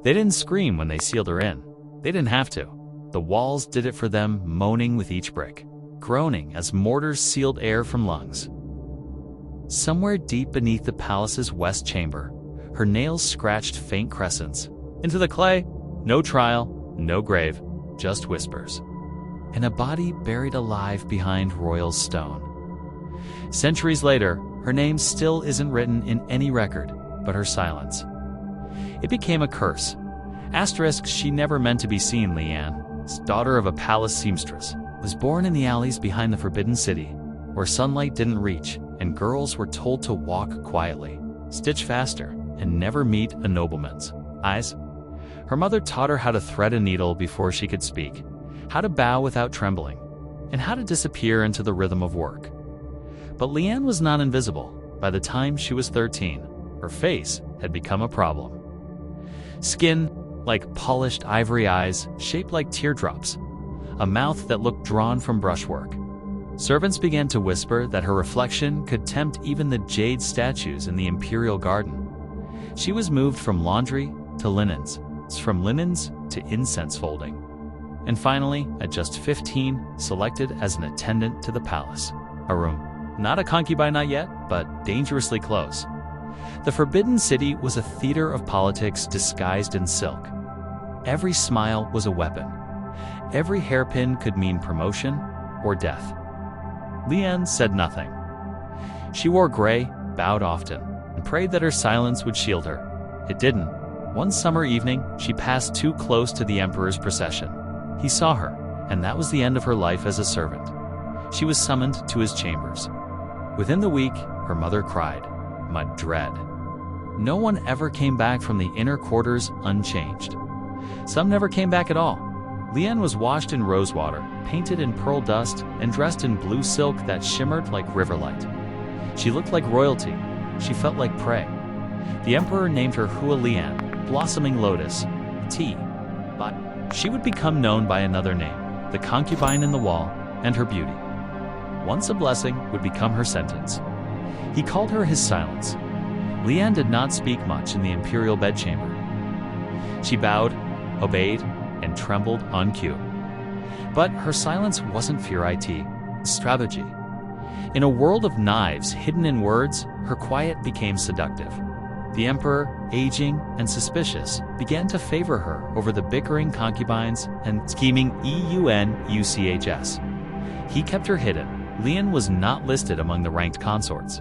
They didn't scream when they sealed her in. They didn't have to. The walls did it for them, moaning with each brick, groaning as mortars sealed air from lungs. Somewhere deep beneath the palace's west chamber, her nails scratched faint crescents. Into the clay, no trial, no grave, just whispers. And a body buried alive behind royal stone. Centuries later, her name still isn't written in any record, but her silence. It became a curse. Asterisk, she never meant to be seen. Lian, daughter of a palace seamstress, was born in the alleys behind the Forbidden City, where sunlight didn't reach, and girls were told to walk quietly, stitch faster, and never meet a nobleman's eyes. Her mother taught her how to thread a needle before she could speak, how to bow without trembling, and how to disappear into the rhythm of work. But Lian was not invisible. By the time she was 13, her face had become a problem. Skin like polished ivory, eyes shaped like teardrops, a mouth that looked drawn from brushwork. Servants began to whisper that her reflection could tempt even the jade statues in the imperial garden. She was moved from laundry to linens, from linens to incense folding, and finally, at just 15, selected as an attendant to the palace. A room. Not a concubine, not yet, but dangerously close. The Forbidden City was a theater of politics disguised in silk. Every smile was a weapon. Every hairpin could mean promotion or death. Lian said nothing. She wore gray, bowed often, and prayed that her silence would shield her. It didn't. One summer evening, she passed too close to the emperor's procession. He saw her, and that was the end of her life as a servant. She was summoned to his chambers. Within the week, her mother cried, mud dread. No one ever came back from the inner quarters unchanged. Some never came back at all. Lian was washed in rosewater, painted in pearl dust, and dressed in blue silk that shimmered like riverlight. She looked like royalty. She felt like prey. The emperor named her Hua Lian, blossoming lotus, tea. But she would become known by another name, the concubine in the wall, and her beauty. Once a blessing would become her sentence. He called her his silence. Lian did not speak much in the imperial bedchamber. She bowed, obeyed, and trembled on cue. But her silence wasn't fear, it strategy. In a world of knives hidden in words, her quiet became seductive. The emperor, aging and suspicious, began to favor her over the bickering concubines and scheming eunuchs. He kept her hidden. Lian was not listed among the ranked consorts.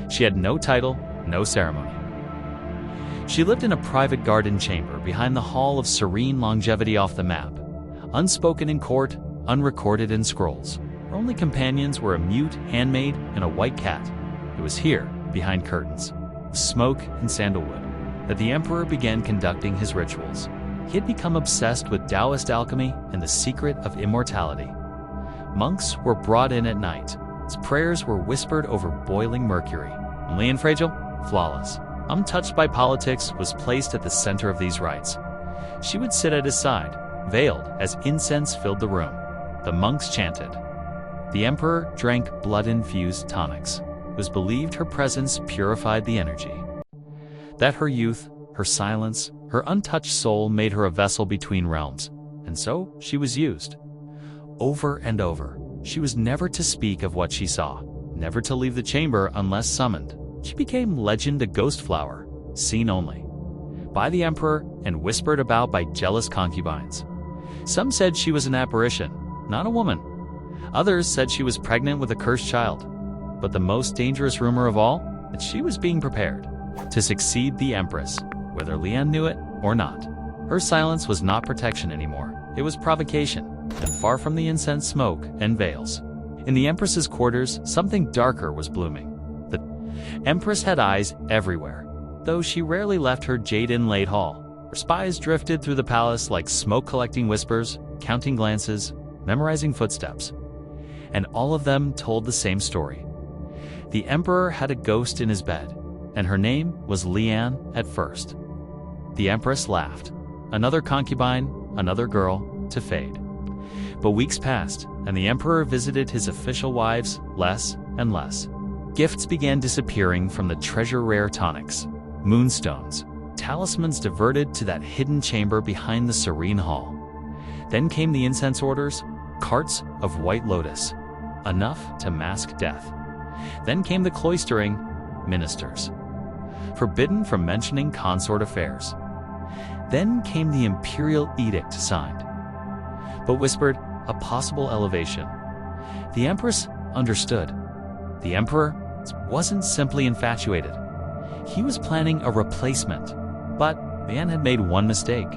She had no title, no ceremony. She lived in a private garden chamber behind the Hall of Serene Longevity off the map, unspoken in court, unrecorded in scrolls. Her only companions were a mute handmaid and a white cat. It was here, behind curtains, smoke and sandalwood, that the emperor began conducting his rituals. He had become obsessed with Taoist alchemy and the secret of immortality. Monks were brought in at night. His prayers were whispered over boiling mercury. Lian, fragile, flawless, untouched by politics, was placed at the center of these rites. She would sit at his side, veiled as incense filled the room. The monks chanted. The emperor drank blood-infused tonics. It was believed her presence purified the energy. That her youth, her silence, her untouched soul made her a vessel between realms, and so she was used. Over and over, she was never to speak of what she saw, never to leave the chamber unless summoned. She became legend, a ghost flower, seen only by the emperor and whispered about by jealous concubines. Some said she was an apparition, not a woman. Others said she was pregnant with a cursed child. But the most dangerous rumor of all, that she was being prepared to succeed the empress, whether Lian knew it or not. Her silence was not protection anymore. It was provocation, and far from the incense smoke and veils. In the empress's quarters, something darker was blooming. The empress had eyes everywhere, though she rarely left her jade-inlaid hall. Her spies drifted through the palace like smoke-collecting whispers, counting glances, memorizing footsteps. And all of them told the same story. The emperor had a ghost in his bed, and her name was Lian at first. The empress laughed. Another concubine, another girl, to fade. But weeks passed, and the emperor visited his official wives less and less. Gifts began disappearing from the treasure-rare tonics, moonstones, talismans diverted to that hidden chamber behind the serene hall. Then came the incense orders, carts of white lotus, enough to mask death. Then came the cloistering ministers, forbidden from mentioning consort affairs. Then came the imperial edict signed, but whispered a possible elevation. The empress understood. The emperor wasn't simply infatuated. He was planning a replacement. But Lian had made one mistake.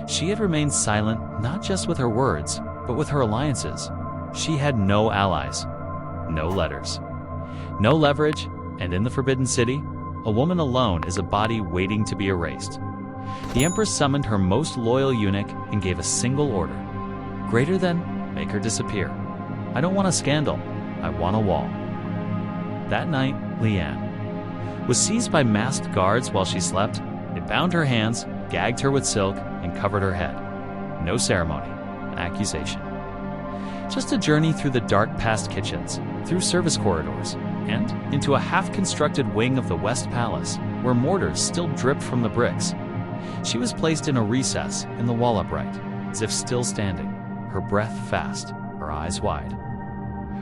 She had remained silent not just with her words, but with her alliances. She had no allies, no letters, no leverage, and in the Forbidden City, a woman alone is a body waiting to be erased. The Empress summoned her most loyal eunuch and gave a single order. Greater than, make her disappear. I don't want a scandal, I want a wall. That night, Lian was seized by masked guards while she slept. They bound her hands, gagged her with silk, and covered her head. No ceremony, accusation. Just a journey through the dark past kitchens, through service corridors, and into a half-constructed wing of the West Palace, where mortars still dripped from the bricks. She was placed in a recess in the wall upright, as if still standing, her breath fast, her eyes wide.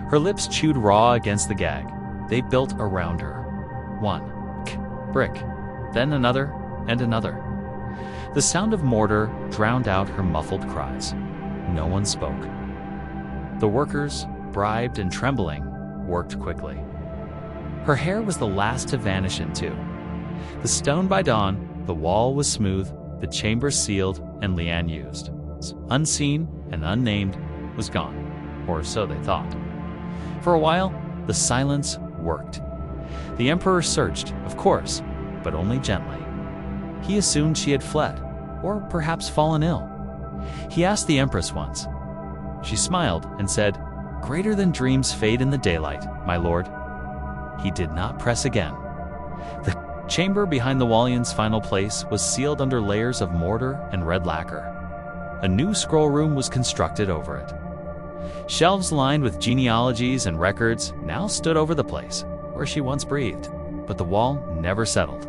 Her lips chewed raw against the gag. They built around her. One brick, then another and another. The sound of mortar drowned out her muffled cries. No one spoke. The workers, bribed and trembling, worked quickly. Her hair was the last to vanish into. The stone by dawn, the wall was smooth, the chamber sealed, and Lian used. Unseen and unnamed, was gone, or so they thought. For a while, the silence worked. The emperor searched, of course, but only gently. He assumed she had fled, or perhaps fallen ill. He asked the empress once. She smiled and said, "Greater than dreams fade in the daylight, my lord." He did not press again. The chamber behind the Wallian's final place was sealed under layers of mortar and red lacquer. A new scroll room was constructed over it. Shelves lined with genealogies and records now stood over the place where she once breathed, but the wall never settled.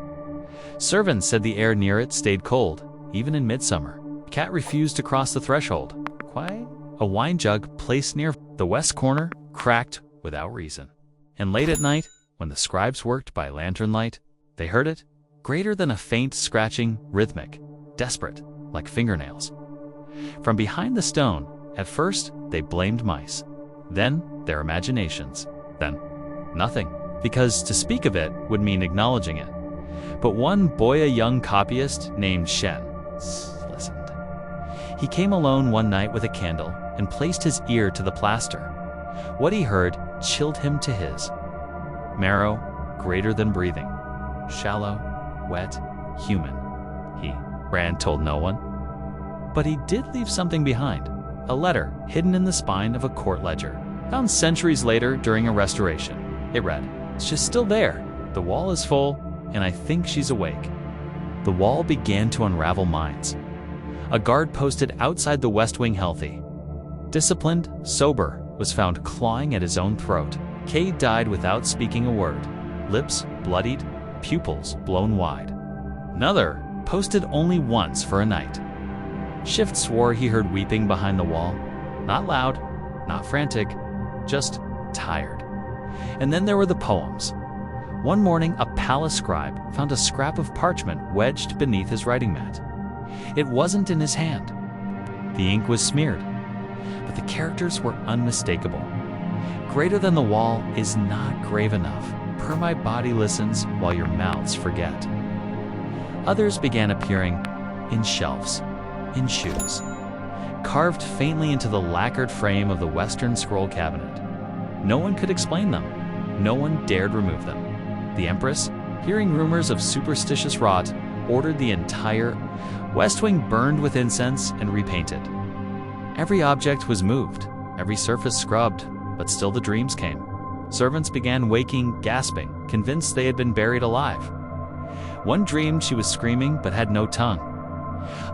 Servants said the air near it stayed cold, even in midsummer. The cat refused to cross the threshold. Quiet. A wine jug placed near the west corner cracked without reason. And late at night, when the scribes worked by lantern light, they heard it, greater than a faint scratching, rhythmic, desperate, like fingernails. From behind the stone, at first, they blamed mice. Then, their imaginations. Then, nothing, because to speak of it would mean acknowledging it. But one boy, a young copyist named Shen, listened. He came alone one night with a candle and placed his ear to the plaster. What he heard chilled him to his. Marrow, greater than breathing. Shallow, wet, human. He, Rand told no one. But he did leave something behind. A letter hidden in the spine of a court ledger, found centuries later during a restoration. It read, "She's still there. The wall is full, and I think she's awake." The wall began to unravel minds. A guard posted outside the West Wing healthy. Disciplined, sober, was found clawing at his own throat. Cade died without speaking a word, lips bloodied, pupils blown wide. Another posted only once for a night. Shift swore he heard weeping behind the wall. Not loud, not frantic, just tired. And then there were the poems. One morning, a palace scribe found a scrap of parchment wedged beneath his writing mat. It wasn't in his hand. The ink was smeared, but the characters were unmistakable. Greater than the wall is not grave enough. Per my body listens while your mouths forget. Others began appearing in shelves, in shoes, carved faintly into the lacquered frame of the Western scroll cabinet. No one could explain them. No one dared remove them. The Empress, hearing rumors of superstitious rot, ordered the entire West Wing burned with incense and repainted. Every object was moved, every surface scrubbed, but still the dreams came. Servants began waking, gasping, convinced they had been buried alive. One dreamed she was screaming but had no tongue.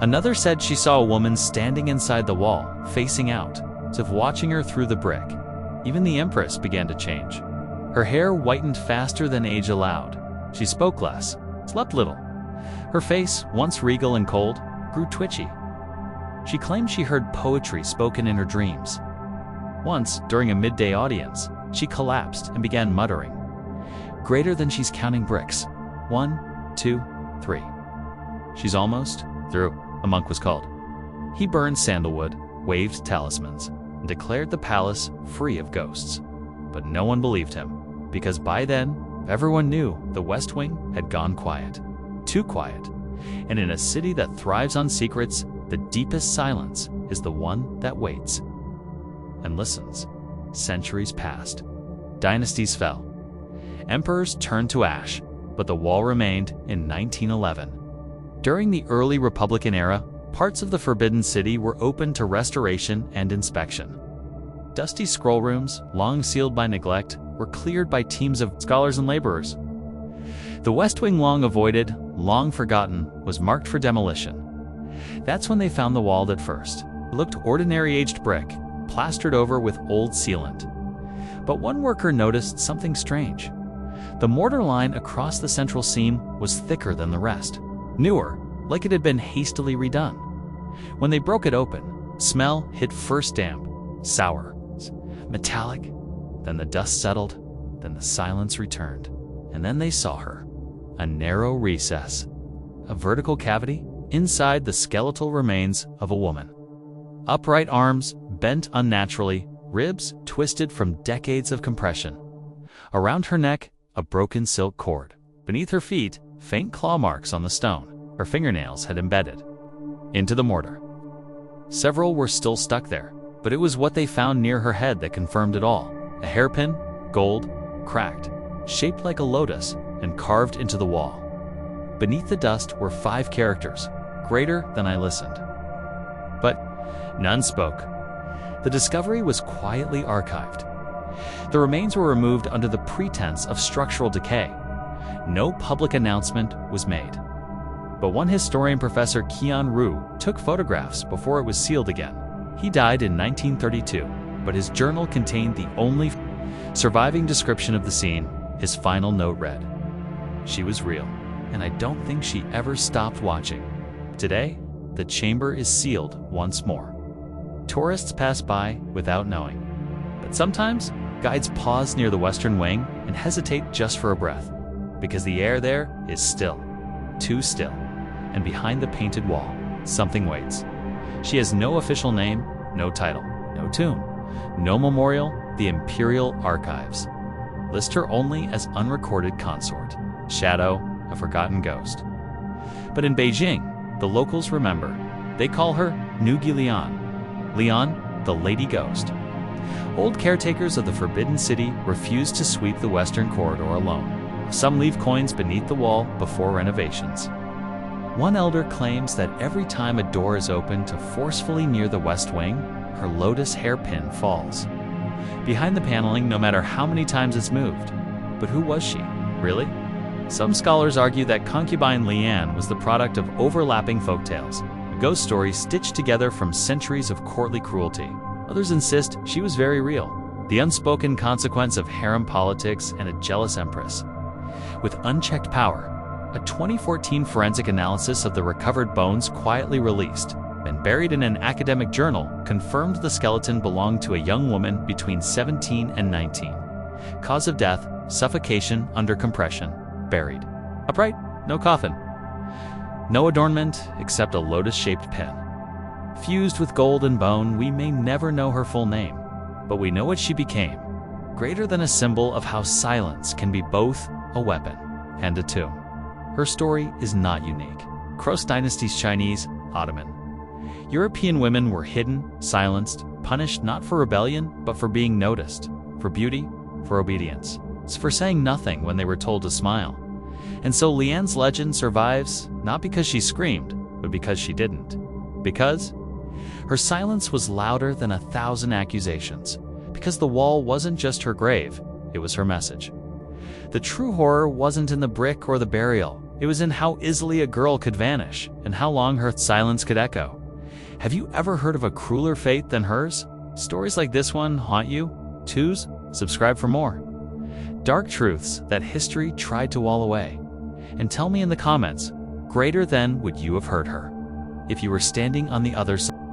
Another said she saw a woman standing inside the wall, facing out, as if watching her through the brick. Even the Empress began to change. Her hair whitened faster than age allowed. She spoke less, slept little, Her face, once regal and cold, grew twitchy. She claimed she heard poetry spoken in her dreams. Once, during a midday audience, she collapsed and began muttering, "Greater than she's counting bricks. 1, 2, 3. She's almost through," a monk was called. He burned sandalwood, waved talismans, and declared the palace free of ghosts. But no one believed him, because by then, everyone knew the West Wing had gone quiet. Too quiet. And in a city that thrives on secrets, the deepest silence is the one that waits and listens. Centuries passed. Dynasties fell. Emperors turned to ash, but the wall remained in 1911. During the early Republican era, parts of the Forbidden City were open to restoration and inspection. Dusty scroll rooms, long sealed by neglect, were cleared by teams of scholars and laborers. The West Wing, long avoided, long forgotten, was marked for demolition. That's when they found the wall that first. It looked ordinary aged brick, plastered over with old sealant. But one worker noticed something strange. The mortar line across the central seam was thicker than the rest. Newer, like it had been hastily redone. When they broke it open, smell hit first damp, sour, metallic, then the dust settled, then the silence returned, and then they saw her. A narrow recess, a vertical cavity inside the skeletal remains of a woman. Upright arms bent unnaturally, ribs twisted from decades of compression. Around her neck, a broken silk cord. Beneath her feet, faint claw marks on the stone. Her fingernails had embedded into the mortar. Several were still stuck there, but it was what they found near her head that confirmed it all. A hairpin, gold, cracked, shaped like a lotus, and carved into the wall. Beneath the dust were 5 characters, greater than I listened. But none spoke. The discovery was quietly archived. The remains were removed under the pretense of structural decay. No public announcement was made. But one historian, Professor Qian Ru, took photographs before it was sealed again. He died in 1932, but his journal contained the only surviving description of the scene. His final note read, "She was real, and I don't think she ever stopped watching. Today, the chamber is sealed once more. Tourists pass by without knowing. But sometimes, guides pause near the western wing and hesitate just for a breath, because the air there is still, too still, and behind the painted wall, something waits. She has no official name, no title, no tomb, no memorial. The Imperial Archives list her only as unrecorded consort, shadow, a forgotten ghost. But in Beijing, the locals remember. They call her Nugi Lian, Lian, the Lady Ghost. Old caretakers of the Forbidden City refuse to sweep the western corridor alone. Some leave coins beneath the wall before renovations. One elder claims that every time a door is opened to forcefully near the west wing, her lotus hairpin falls. Behind the paneling, no matter how many times it's moved. But who was she, really? Some scholars argue that Concubine Lian was the product of overlapping folktales, a ghost story stitched together from centuries of courtly cruelty. Others insist she was very real, the unspoken consequence of harem politics and a jealous empress. With unchecked power, a 2014 forensic analysis of the recovered bones quietly released and buried in an academic journal confirmed the skeleton belonged to a young woman between 17 and 19. Cause of death, suffocation under compression, buried. Upright, no coffin. No adornment except a lotus-shaped pin. Fused with gold and bone, we may never know her full name, but we know what she became, greater than a symbol of how silence can be both a weapon and a tomb. Her story is not unique. Cross Dynasty's Chinese, Ottoman. European women were hidden, silenced, punished not for rebellion, but for being noticed, for beauty, for obedience, for saying nothing when they were told to smile. And so Lian's legend survives not because she screamed, but because she didn't. Because her silence was louder than 1,000 accusations. Because the wall wasn't just her grave, it was her message. The true horror wasn't in the brick or the burial. It was in how easily a girl could vanish and how long her silence could echo. Have you ever heard of a crueler fate than hers? Stories like this one haunt you? Twos? Subscribe for more. Dark truths that history tried to wall away. And tell me in the comments, greater than would you have hurt her if you were standing on the other side.